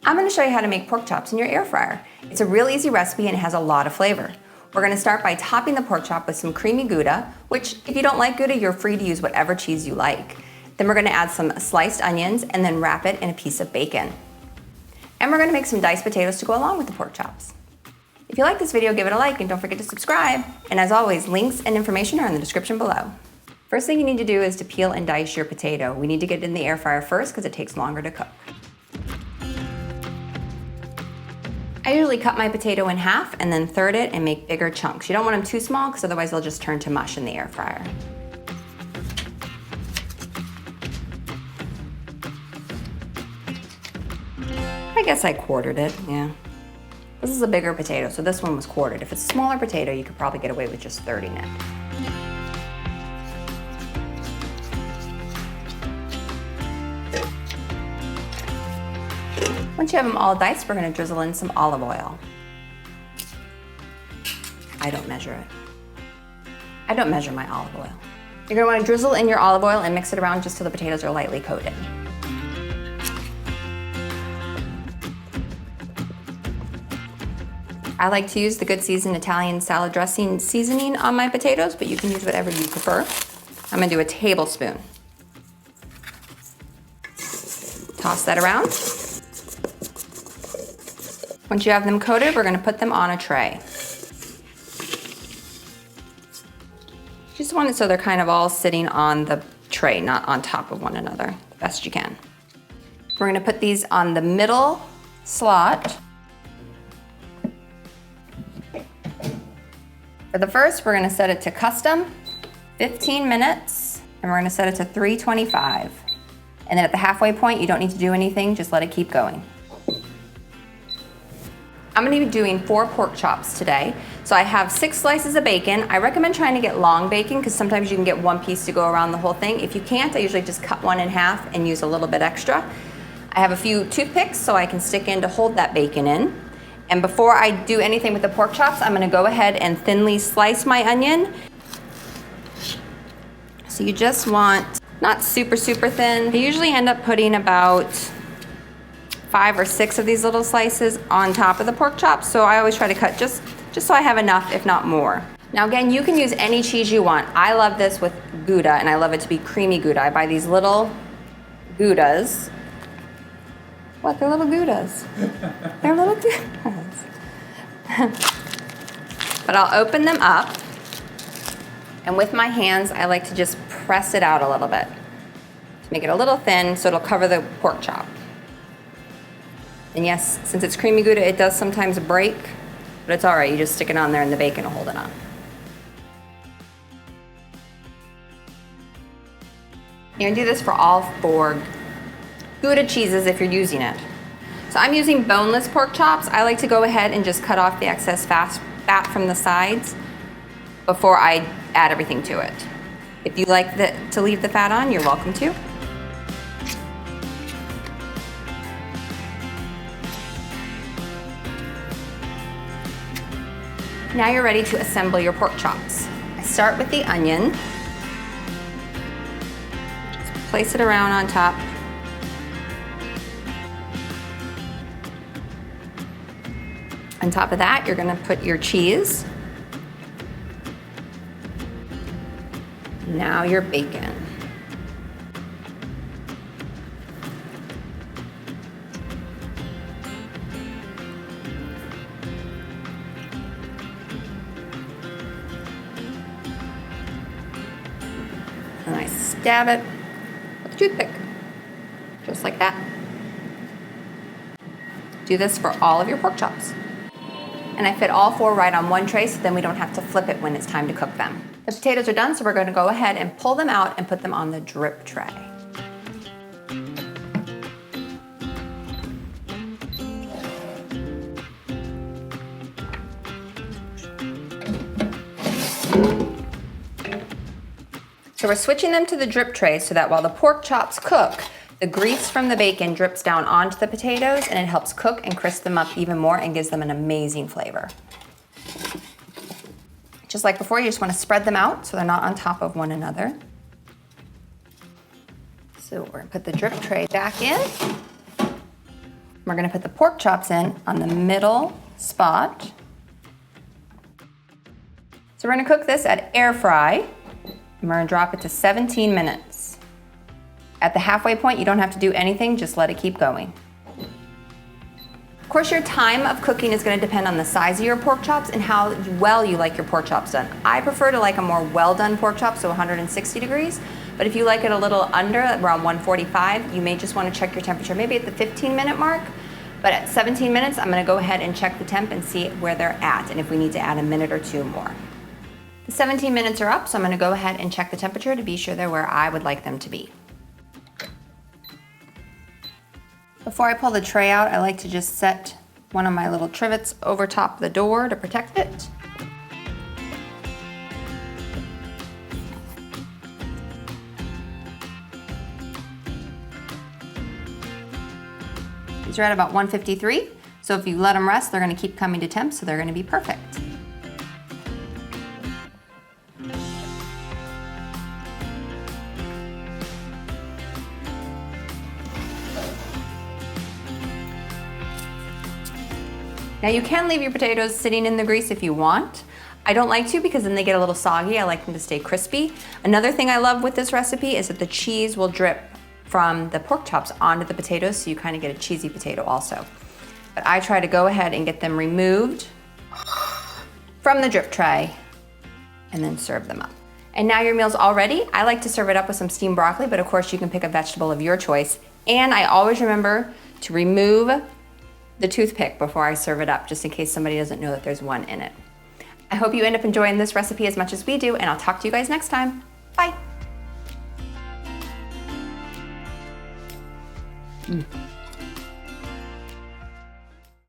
I'm gonna show you how to make pork chops in your air fryer. It's a real easy recipe and it has a lot of flavor. We're gonna start by topping the pork chop with some creamy Gouda, which if you don't like Gouda, you're free to use whatever cheese you like. Then we're gonna add some sliced onions and then wrap it in a piece of bacon. And we're gonna make some diced potatoes to go along with the pork chops. If you like this video, give it a like and don't forget to subscribe. And as always, links and information are in the description below. First thing you need to do is to peel and dice your potato. We need to get it in the air fryer first because it takes longer to cook. I usually cut my potato in half and then third it and make bigger chunks. You don't want them too small because otherwise they'll just turn to mush in the air fryer. I guess I quartered it, yeah. This is a bigger potato, so this one was quartered. If it's a smaller potato, you could probably get away with just thirding it. Once you have them all diced, we're gonna drizzle in some olive oil. I don't measure it. I don't measure my olive oil. You're gonna wanna drizzle in your olive oil and mix it around just till the potatoes are lightly coated. I like to use the Good Season Italian salad dressing seasoning on my potatoes, but you can use whatever you prefer. I'm gonna do a tablespoon. Toss that around. Once you have them coated, we're gonna put them on a tray. Just want it so they're kind of all sitting on the tray, not on top of one another, best you can. We're gonna put these on the middle slot. For the first, we're gonna set it to custom, 15 minutes, and we're gonna set it to 325. And then at the halfway point, you don't need to do anything, just let it keep going. I'm gonna be doing 4 pork chops today. So I have 6 slices of bacon. I recommend trying to get long bacon because sometimes you can get one piece to go around the whole thing. If you can't, I usually just cut one in half and use a little bit extra. I have a few toothpicks so I can stick in to hold that bacon in. And before I do anything with the pork chops, I'm gonna go ahead and thinly slice my onion. So you just want, not super, super thin. I usually end up putting about 5 or 6 of these little slices on top of the pork chops, so I always try to cut just so I have enough, if not more. Now again, you can use any cheese you want. I love this with Gouda, and I love it to be creamy Gouda. I buy these little Goudas. What, they're little Goudas. They're little Goudas. But I'll open them up, and with my hands, I like to just press it out a little bit to make it a little thin so it'll cover the pork chop. And yes, since it's creamy Gouda, it does sometimes break, but it's all right. You just stick it on there and the bacon will hold it on. You're gonna do this for all 4 Gouda cheeses if you're using it. So I'm using boneless pork chops. I like to go ahead and just cut off the excess fat from the sides before I add everything to it. If you like to leave the fat on, you're welcome to. Now you're ready to assemble your pork chops. I start with the onion. Just place it around on top. On top of that, you're gonna put your cheese. Now your bacon. And I stab it with a toothpick, just like that. Do this for all of your pork chops. And I fit all 4 right on one tray so then we don't have to flip it when it's time to cook them. The potatoes are done, so we're gonna go ahead and pull them out and put them on the drip tray. So we're switching them to the drip tray so that while the pork chops cook, the grease from the bacon drips down onto the potatoes and it helps cook and crisp them up even more and gives them an amazing flavor. Just like before, you just want to spread them out so they're not on top of one another. So we're gonna put the drip tray back in. We're gonna put the pork chops in on the middle spot. So we're gonna cook this at air fry, and we're gonna drop it to 17 minutes. At the halfway point, you don't have to do anything, just let it keep going. Of course, your time of cooking is gonna depend on the size of your pork chops and how well you like your pork chops done. I prefer to like a more well-done pork chop, so 160 degrees, but if you like it a little under, around 145, you may just wanna check your temperature, maybe at the 15-minute mark, but at 17 minutes, I'm gonna go ahead and check the temp and see where they're at, and if we need to add a minute or two more. The 17 minutes are up, so I'm gonna go ahead and check the temperature to be sure they're where I would like them to be. Before I pull the tray out, I like to just set one of my little trivets over top the door to protect it. These are at about 153, so if you let them rest, they're gonna keep coming to temp, so they're gonna be perfect. Now you can leave your potatoes sitting in the grease if you want. I don't like to because then they get a little soggy. I like them to stay crispy. Another thing I love with this recipe is that the cheese will drip from the pork chops onto the potatoes, so you kind of get a cheesy potato also. But I try to go ahead and get them removed from the drip tray and then serve them up. And now your meal's all ready. I like to serve it up with some steamed broccoli, but of course you can pick a vegetable of your choice. And I always remember to remove the toothpick before I serve it up, just in case somebody doesn't know that there's one in it. I hope you end up enjoying this recipe as much as we do, and I'll talk to you guys next time. Bye.